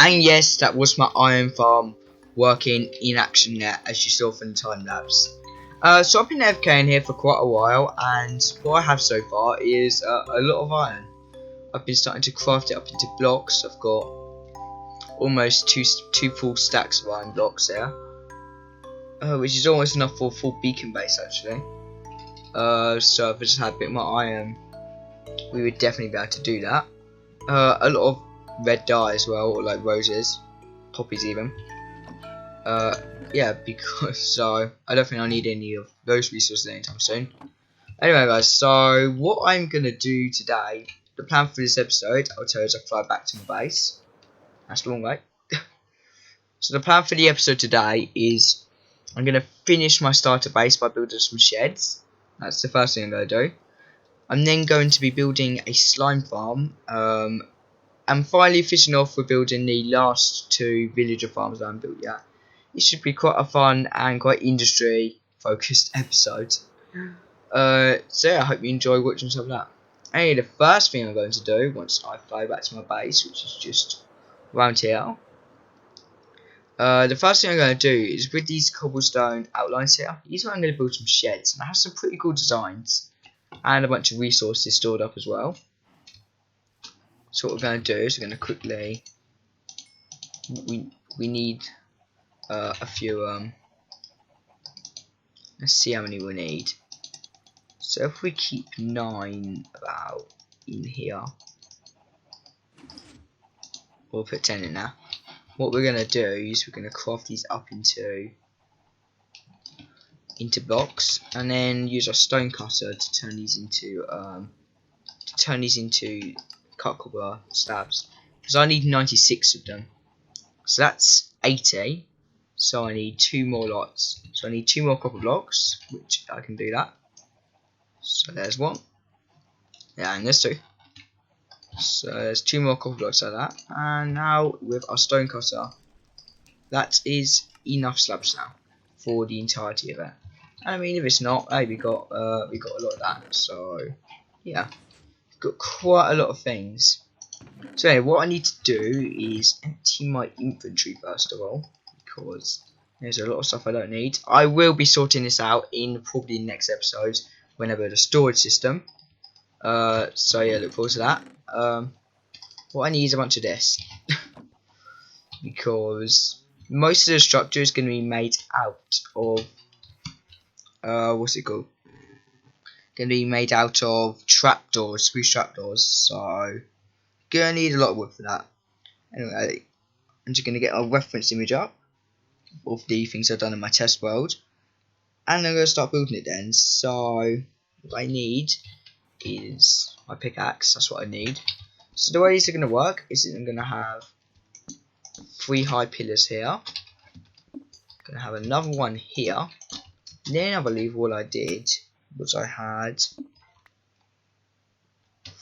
And yes, that was my iron farm working in action there, as you saw from the time lapse. So I've been AFK in here for quite a while, and what I have so far is a lot of iron. I've been starting to craft it up into blocks. I've got almost two full stacks of iron blocks there, which is almost enough for a full beacon base actually. So if I just had a bit more iron, we would definitely be able to do that. A lot of red dye as well, or like roses, poppies even. Yeah, because so I don't think I need any of those resources anytime soon. Anyway guys, so what I'm gonna do today, the plan for this episode, I'll tell you as I fly back to my base. That's the wrong way. So the plan for the episode today is I'm gonna finish my starter base by building some sheds. That's the first thing I'm gonna do. I'm then going to be building a slime farm, and finally finishing off with building the last two villager farms that I haven't built yet. It should be quite a fun and quite industry focused episode. So yeah, I hope you enjoy watching some of that. Anyway, the first thing I'm going to do once I fly back to my base, which is just around here, the first thing I'm going to do is with these cobblestone outlines here, these are I'm going to build some sheds, and I have some pretty cool designs and a bunch of resources stored up as well. So what we're going to do is we're going to quickly, we need a few, let's see how many we need. So if we keep 9 about in here, we'll put 10 in there. What we're going to do is we're going to craft these up into blocks, and then use our stone cutter to turn these into cut copper slabs, because I need 96 of them. So that's 80. So I need 2 more lots. So I need 2 more copper blocks, which I can do that. So there's 1. Yeah, and there's 2. So there's 2 more copper blocks like that. And now with our stone cutter, that is enough slabs now for the entirety of it. And I mean, if it's not, hey, we got a lot of that. So yeah, got quite a lot of things. So anyway, what I need to do is empty my inventory first of all, because there's a lot of stuff I don't need. I will be sorting this out in probably the next episode when I build a storage system. So yeah, look forward to that. What I need is a bunch of this because most of the structure is going to be made out of what's it called? Going to be made out of trapdoors, spruce trapdoors. So gonna need a lot of wood for that. Anyway, I'm just gonna get a reference image up of the things I've done in my test world, and I'm gonna start building it then. So what I need is my pickaxe. That's what I need. So the way these are gonna work is I'm gonna have 3 high pillars here. Gonna have another one here. Then I believe what I did was I had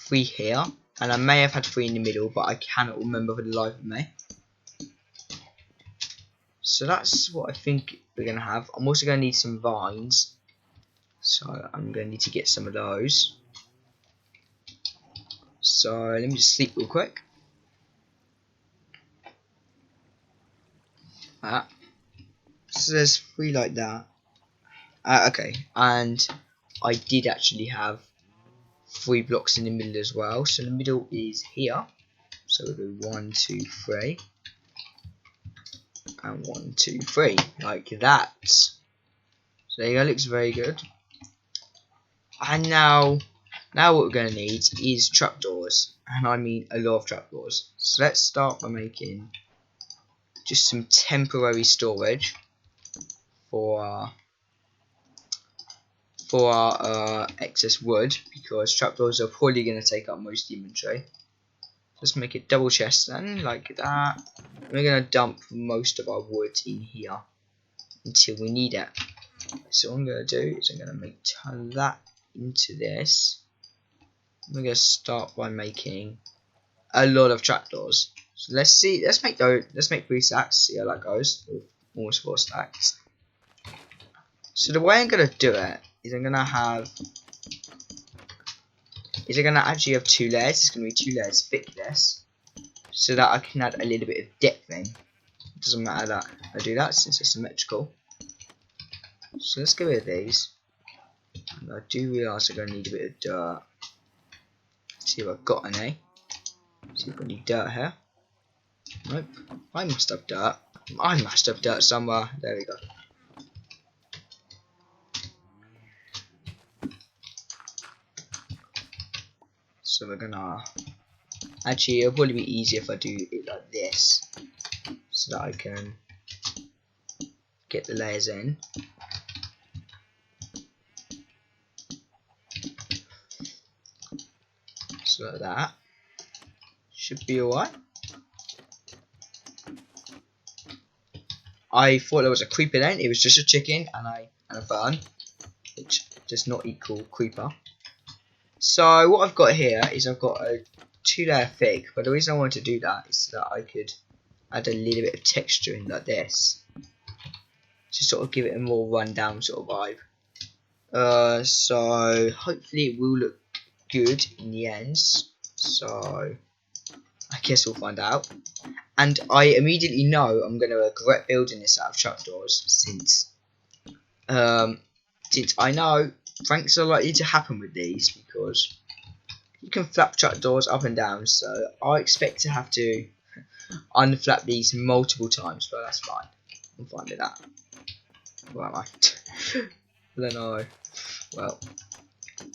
3 here, and I may have had 3 in the middle, but I cannot remember for the life of me. So that's what I think we're going to have. I'm also going to need some vines, so I'm going to need to get some of those. So let me just sleep real quick. So there's 3 like that. Okay, and I did actually have 3 blocks in the middle as well. So the middle is here. So we'll do 1, 2, 3, and 1, 2, 3, like that. So there you go. Looks very good. And now what we're going to need is trapdoors, and I mean a lot of trapdoors. So let's start by making just some temporary storage for our excess wood, because trapdoors are probably going to take up most inventory. Let's make it double chest then, like that. We're going to dump most of our wood in here until we need it. So what I'm going to do is I'm going to turn that into this. We're going to start by making a lot of trapdoors. So let's make 3 stacks, see how that goes. Almost 4 stacks. So the way I'm going to do it is I'm going to actually have 2 layers. It's going to be 2 layers thick this. so that I can add a little bit of depth in. It doesn't matter that I do that since it's symmetrical. So let's get rid of these. And I do realise I'm going to need a bit of dirt. See if I've got any. See if I've got any dirt here. Nope. I must have dirt. I must have dirt somewhere. There we go. So we're gonna... Actually, it'll probably be easier if I do it like this. So that I can get the layers in. So like that. Should be alright. I thought there was a creeper then. It was just a chicken and a fern, which does not equal creeper. So what I've got here is I've got a 2-layer fig, but the reason I wanted to do that is so that I could add a little bit of texture in like this, to sort of give it a more rundown sort of vibe. So hopefully it will look good in the end. So I guess we'll find out. And I immediately know I'm going to regret building this out of trapdoors, since I know pranks are likely to happen with these, because you can flap trapdoors up and down, so I expect to have to unflap these multiple times, but that's fine. I'm fine with that. Where am I? I don't know. Well,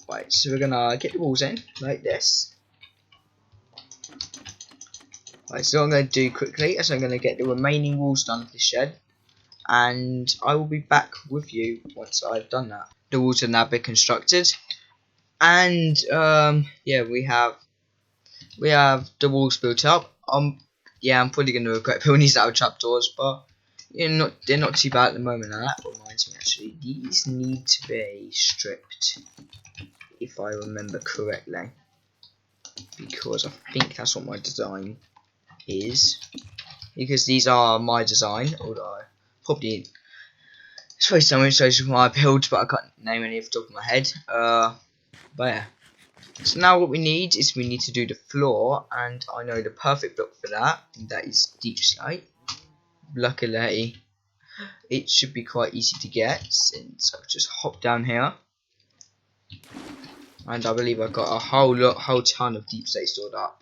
right, so we're going to get the walls in, like this. Right, so what I'm going to do quickly is I'm going to get the remaining walls done of this shed, and I will be back with you once I've done that. The walls are now been constructed, and yeah, we have the walls built up. Yeah, I'm probably going to regret building these out of trapdoors, but they're not too bad at the moment. And that reminds me, actually, these need to be stripped, if I remember correctly, because I think that's what my design is, because these are my design, although probably it's probably some inspiration from my build, but I can't name any off the top of my head. But yeah, so now what we need is we need to do the floor, and I know the perfect block for that, and that is deep slate. Luckily it should be quite easy to get, since I've just hopped down here, and I believe I've got a whole ton of deep slate stored up.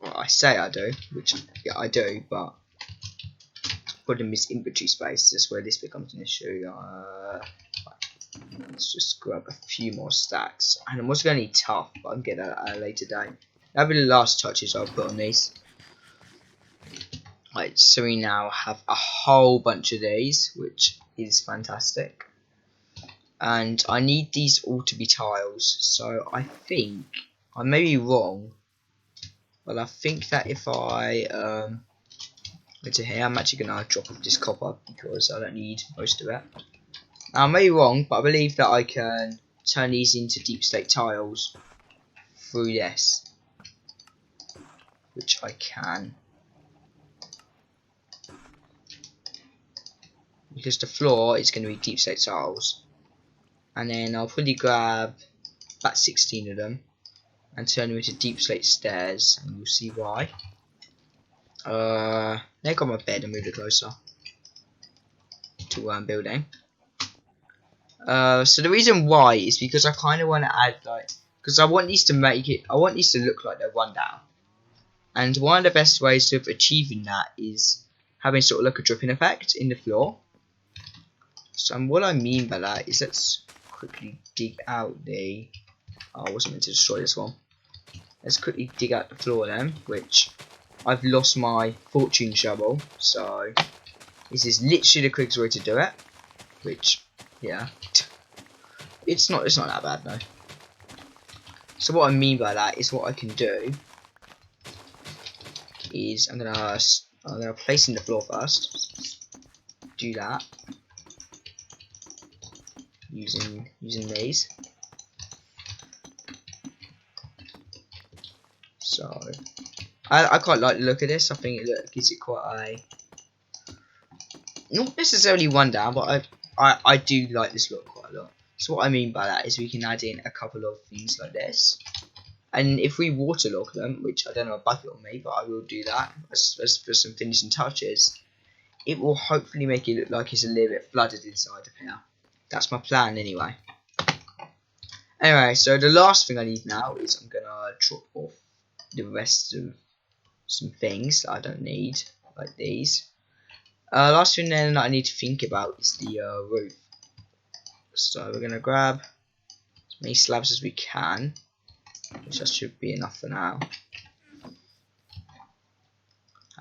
Well, I say I do, which yeah I do, but problem is inventory space. That's where this becomes an issue. Let's just grab a few more stacks, and I'm also going to need tough, but I can get that at a later date. That'll be the last touches I'll put on these. Right, so we now have a whole bunch of these, which is fantastic. And I need these all to be tiles, so I think I may be wrong. Well, I think that if I go to here, I'm actually going to drop off this copper because I don't need most of it. Now, I may be wrong, but I believe that I can turn these into deep slate tiles through this, which I can, because the floor is going to be deep slate tiles, and then I'll probably grab about 16 of them and turn them into deep slate stairs, and you'll see why. There got my bed and move it closer to where I'm building. So the reason why is because I kind of want to add, like, because I want these to look like they're run down, and one of the best ways of achieving that is having sort of like a dripping effect in the floor. So what I mean by that is, let's quickly dig out the, I wasn't meant to destroy this one. Let's quickly dig out the floor then, which I've lost my fortune shovel, so this is literally the quickest way to do it, which, yeah, it's not that bad, no. So what I mean by that is, what I can do is I'm gonna place in the floor first. Do that using these. So I quite like the look of this. I think it gives it quite a, not necessarily one down, but I do like this look quite a lot. So what I mean by that is we can add in a couple of things like this. And if we waterlog them, which I don't know a bucket on me, but I will do that as for some finishing touches, it will hopefully make it look like it's a little bit flooded inside of here. That's my plan anyway. Anyway, so the last thing I need now is I'm gonna drop off the rest of some things that I don't need, like these. Last thing then that I need to think about is the roof. So we're gonna grab as many slabs as we can, which that should be enough for now.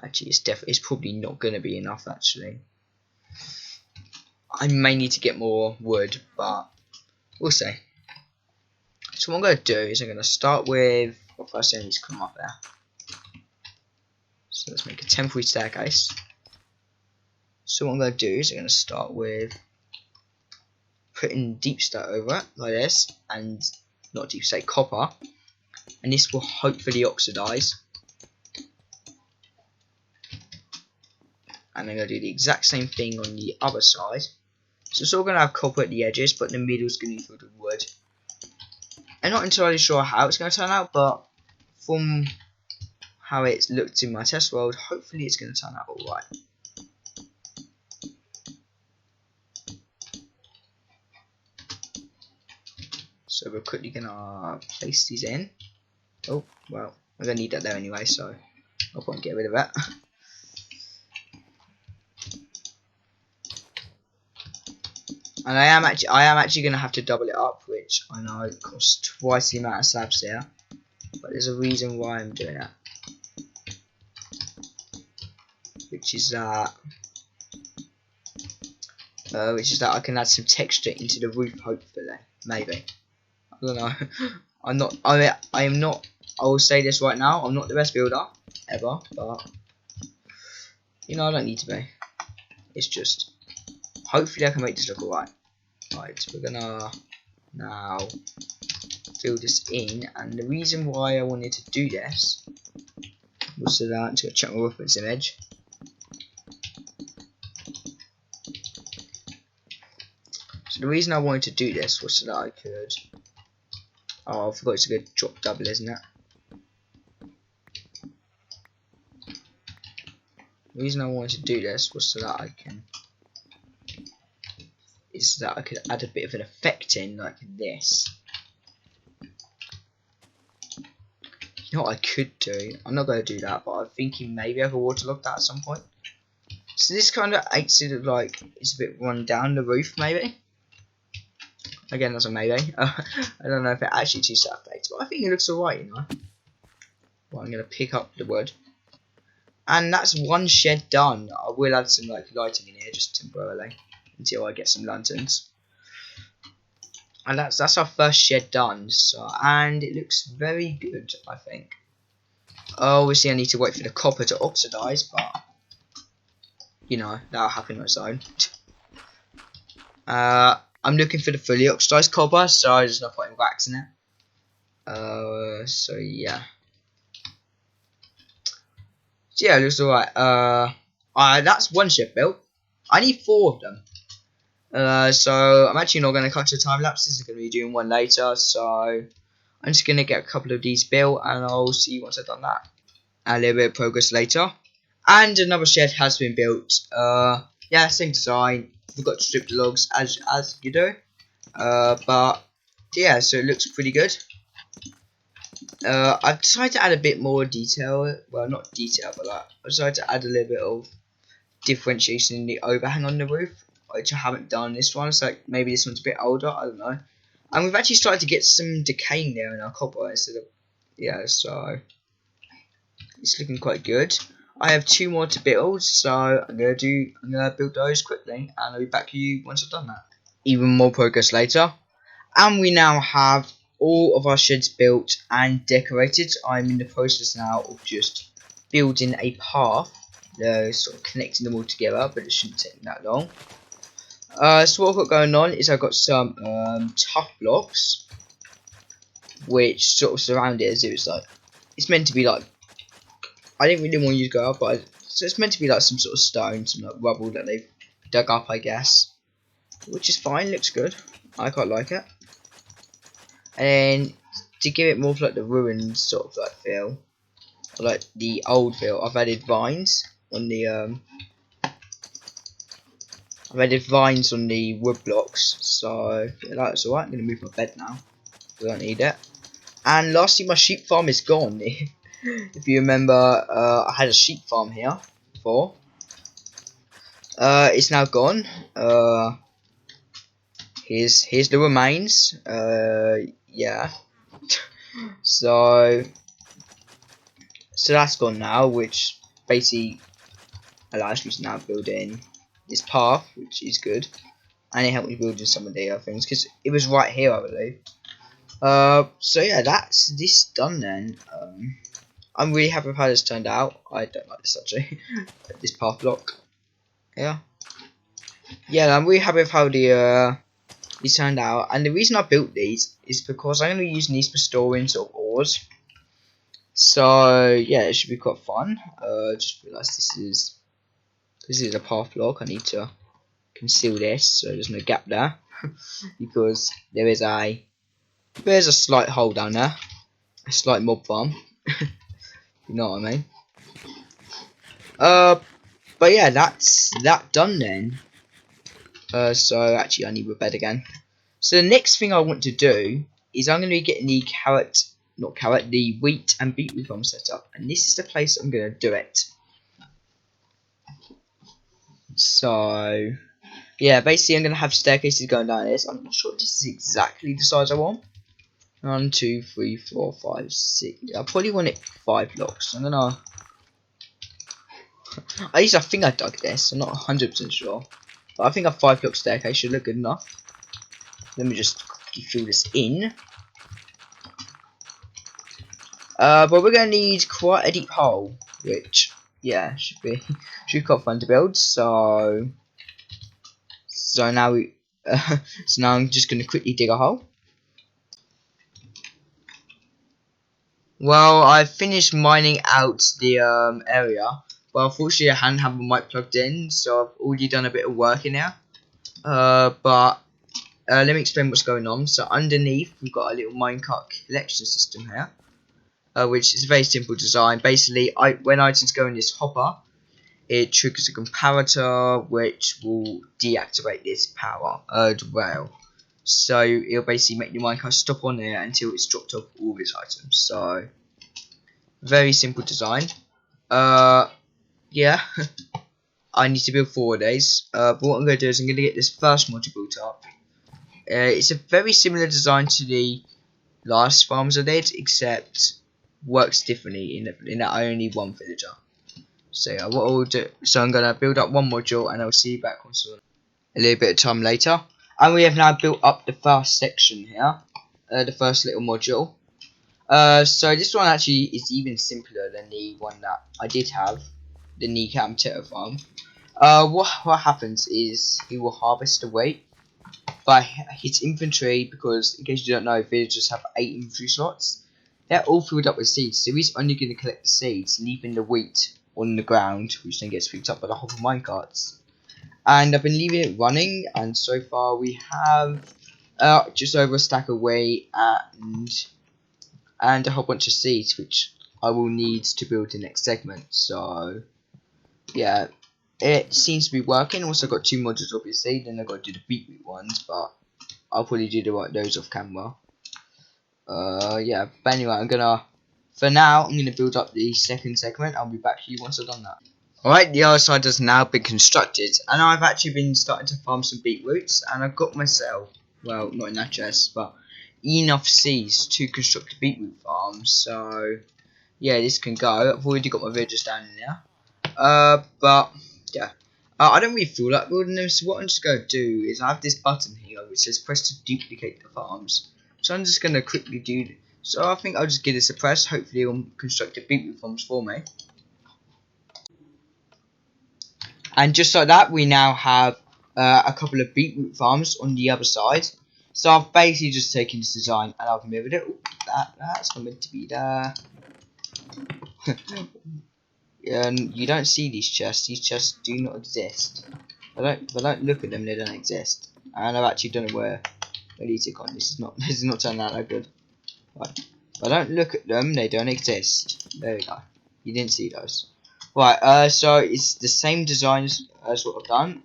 Actually, it's probably not gonna be enough. Actually, I may need to get more wood, but we'll see. So what I'm gonna do is I'm gonna start with. Well, first thing needs to come up there. So let's make a temporary staircase. So what I'm going to do is I'm going to start with putting deep slate over it, like this, and not deep slate, copper, and this will hopefully oxidize. And I'm going to do the exact same thing on the other side. So it's all going to have copper at the edges, but the middle is going to be filled with wood. I'm not entirely sure how it's going to turn out, but from how it's looked in my test world, hopefully it's going to turn out alright. So we're quickly going to place these in. Oh, well, I'm going to need that there anyway, so I'll probably get rid of that. And I am actually going to have to double it up, which I know it costs twice the amount of slabs here, but there's a reason why I'm doing that, which is that I can add some texture into the roof, hopefully, maybe. I don't know. I am not. I will say this right now. I'm not the best builder ever, but you know I don't need to be. It's just hopefully I can make this look alright. Right, so we're gonna now fill this in, and the reason why I wanted to do this was so that I'm gonna check my reference image. So the reason I wanted to do this was so that I could. Oh, I forgot it's a good drop double, isn't it? The reason I wanted to do this was so that I could add a bit of an effect in like this. You know what I could do? I'm not going to do that, but I'm thinking maybe I could waterlog that at some point. So this kind of makes it look like it's a bit run down the roof, maybe. Again, that's a maybe. I don't know if it actually too self-baked, but I think it looks alright, you know. Well, I'm going to pick up the wood. And that's one shed done. I will add some like lighting in here just temporarily until I get some lanterns. And that's our first shed done. So, and it looks very good, I think. Obviously, I need to wait for the copper to oxidize, but you know that'll happen on its own. I'm looking for the fully oxidized copper, so there's no point in waxing it. So yeah. So yeah, it looks alright. That's one shed built. I need 4 of them. So I'm actually not going to cut the time lapses. I'm going to be doing one later. So I'm just going to get a couple of these built, and I'll see you once I've done that. A little bit of progress later. And another shed has been built. Yeah, same design. Forgot to strip the logs as you do. But yeah, so it looks pretty good. I've decided to add a bit more detail. Well, not detail, but like, I decided to add a little bit of differentiation in the overhang on the roof, which I haven't done this one. So like, maybe this one's a bit older. I don't know. And we've actually started to get some decaying there in our copper instead of so it's looking quite good. I have 2 more to build, so I'm gonna build those quickly, and I'll be back to you once I've done that. Even more progress later, and we now have all of our sheds built and decorated. I'm in the process now of just building a path, sort of connecting them all together, but it shouldn't take that long. So what I've got going on is I've got some tough blocks, which sort of surround it as it was like, it's meant to be like, I didn't really want to use go up, but so it's meant to be like some sort of stone, some like rubble that they've dug up, I guess, which is fine, looks good. I quite like it. And then to give it more of like the ruined sort of like feel, or like the old feel, I've added vines on the wood blocks. So yeah, that's alright. I'm gonna move my bed now. I don't need it. And lastly, my sheep farm is gone. If you remember, I had a sheep farm here before. It's now gone. Here's the remains. Yeah. So that's gone now, which basically allows me to now build in this path, which is good, and it helped me build in some of the other things because it was right here, I believe. So yeah, that's this done then. I'm really happy with how this turned out. I don't like this actually. This path block. Yeah. Yeah, I'm really happy with how these turned out. And the reason I built these is because I'm going to be using these for storing sort of ores. So yeah, it should be quite fun. Just realised this is a path block. I need to conceal this so there's no gap there because there's a slight hole down there, a slight mob farm. You know what I mean? But yeah, that's that done then. So actually, I need my bed again. So the next thing I want to do is I'm going to be getting the the wheat and beetroot farm set up, and this is the place I'm going to do it. So yeah, basically I'm going to have staircases going down this. I'm not sure this is exactly the size I want. 1, 2, 3, 4, 5, 6. I probably want it 5 blocks. I'm gonna. At least I think I dug this. I'm not 100% sure, but I think a 5 block staircase should look good enough. Let me just fill this in. But we're gonna need quite a deep hole, which yeah should be quite fun to build. So now so now I'm just gonna quickly dig a hole. Well, I finished mining out the area, but unfortunately I hadn't have my mic plugged in, so I've already done a bit of work in here. But let me explain what's going on. So underneath we've got a little minecart collection system here, which is a very simple design. Basically, when items go in this hopper, it triggers a comparator which will deactivate this power rail. So it'll basically make the minecart stop on there until it's dropped off all of its items. So very simple design. Yeah. I need to build 4 days. But what I'm going to do is I'm going to get this first module built up. It's a very similar design to the last farms I did, except works differently in that I only need 1 villager. So yeah, what I'll do. So I'm going to build up 1 module, and I'll see you back on a little bit of time later. And we have now built up the first section here, the first little module. So this one actually is even simpler than the one that I did have, the kneecap potato farm. What happens is he will harvest the wheat by his inventory, because in case you don't know, villagers have 8 inventory slots. They're all filled up with seeds, so he's only going to collect the seeds, leaving the wheat on the ground, which then gets picked up by the hopper minecarts. And I've been leaving it running, and so far we have just over a stack of wheat and a whole bunch of seeds, which I will need to build the next segment. So yeah, it seems to be working. Also got 2 modules obviously, then I've got to do the beetroot ones, but I'll probably do those off camera. Yeah, but anyway, for now I'm gonna build up the second segment. I'll be back to you once I've done that. Alright, the other side has now been constructed, and I've actually been starting to farm some beetroots, and I've got myself, well, not in that chest, but enough seeds to construct a beetroot farm. So yeah, this can go. I've already got my villagers down in there. But yeah, I don't really feel like building them, so what I'm just going to do is I have this button here which says press to duplicate the farms. So I'm just going to quickly do this. So I think I'll just give this a press. Hopefully it'll construct the beetroot farms for me. And just like that, we now have a couple of beetroot farms on the other side. So I've basically just taken this design and I've moved it. Ooh, that's not meant to be there. You don't see these chests. These chests do not exist. If I don't look at them, they don't exist. And I've actually done it where I need to on. This is not turning out that good. Right. If I don't look at them, they don't exist. There we go. You didn't see those. Right, so it's the same design as what I've done.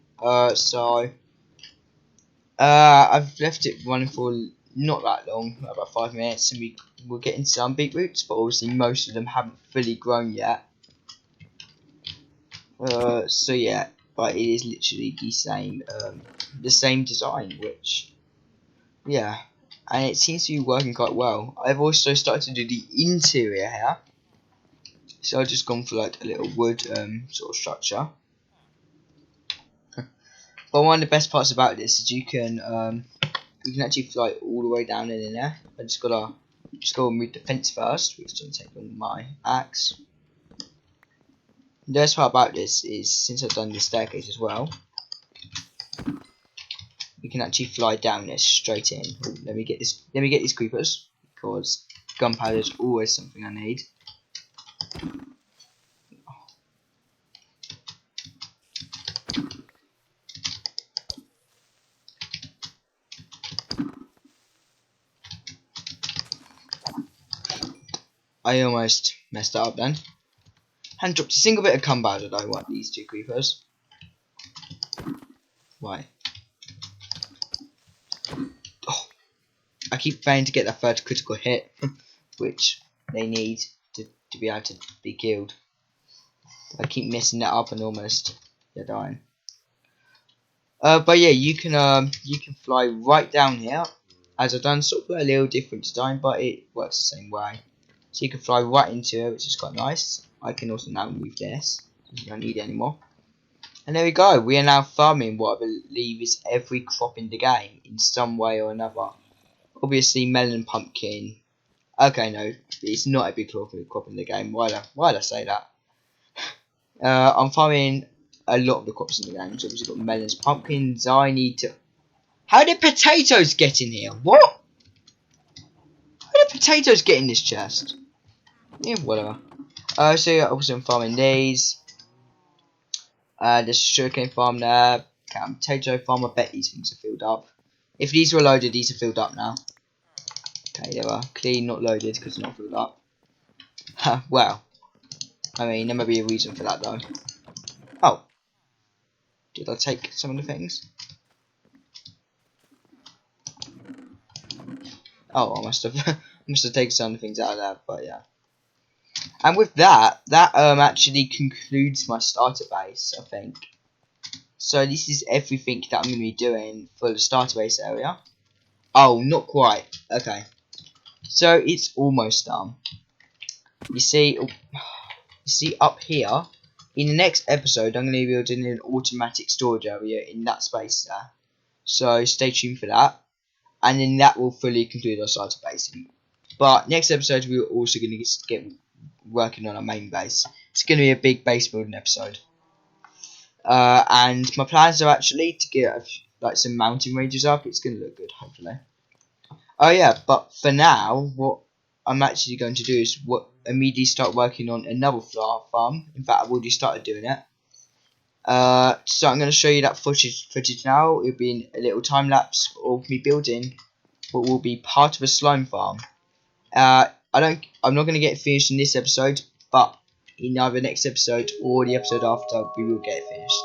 I've left it running for not that long, about 5 minutes, and we'll get into some beetroots, but obviously most of them haven't fully grown yet. So yeah, but it is literally the same design, which, yeah, and it seems to be working quite well. I've also started to do the interior here, so I've just gone for like a little wood sort of structure. But one of the best parts about this is you can actually fly all the way down in there. I just gotta remove the fence first, which doesn't take on my axe. The best part about this is, since I've done the staircase as well, you can actually fly down this straight in. Ooh, let me get these creepers, because gunpowder is always something I need. I almost messed that up then. Hadn't dropped a single bit of gunpowder though. What, these two creepers? Why? Oh, I keep failing to get that third critical hit, which they need to be able to be killed. I keep messing that up and almost they're dying. But yeah, you can fly right down here. As I've done sort of a little different design, but it works the same way. So you can fly right into it, which is quite nice. I can also now move this, so you don't need it anymore. And there we go. We are now farming what I believe is every crop in the game in some way or another. Obviously, melon and pumpkin. Okay, no, it's not a big crop in the game. Why'd I say that? I'm farming a lot of the crops in the game. So obviously got melons, pumpkins. I need to. How did potatoes get in here? What? How did potatoes get in this chest? Yeah, whatever. So yeah, obviously I'm farming these. There's a sugarcane farm there. Potato farm. I bet these things are filled up. If these were loaded, these are filled up now. Okay, they were clean, not loaded because they're not filled up. Well, I mean, there may be a reason for that though. Oh, did I take some of the things? Oh, I must have taken some of the things out of there, but yeah. And with that actually concludes my starter base, I think. So this is everything that I'm going to be doing for the starter base area. Oh, not quite. Okay. So it's almost done. You see up here, in the next episode, I'm going to be building an automatic storage area in that space there. So stay tuned for that. And then that will fully conclude our starter base. But next episode, we're also going to get working on our main base. It's going to be a big base building episode. And my plans are actually to get like some mountain ranges up. It's going to look good, hopefully. Oh yeah, but for now, what I'm actually going to do is immediately start working on another flower farm. In fact, I've already started doing it. So I'm going to show you that footage now. It'll be a little time lapse of me building what will be part of a slime farm. I'm not going to get it finished in this episode, but in either next episode or the episode after, we will get it finished.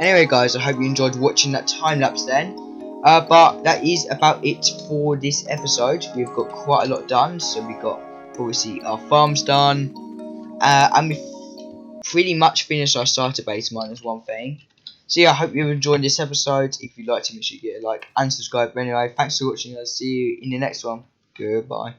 Anyway guys, I hope you enjoyed watching that time lapse then. But that is about it for this episode. We've got quite a lot done. So we've got obviously our farms done. And we've pretty much finished our starter base minus one thing. So yeah, I hope you've enjoyed this episode. If you liked it, make sure you get a like and subscribe. But anyway, thanks for watching. I'll see you in the next one. Goodbye.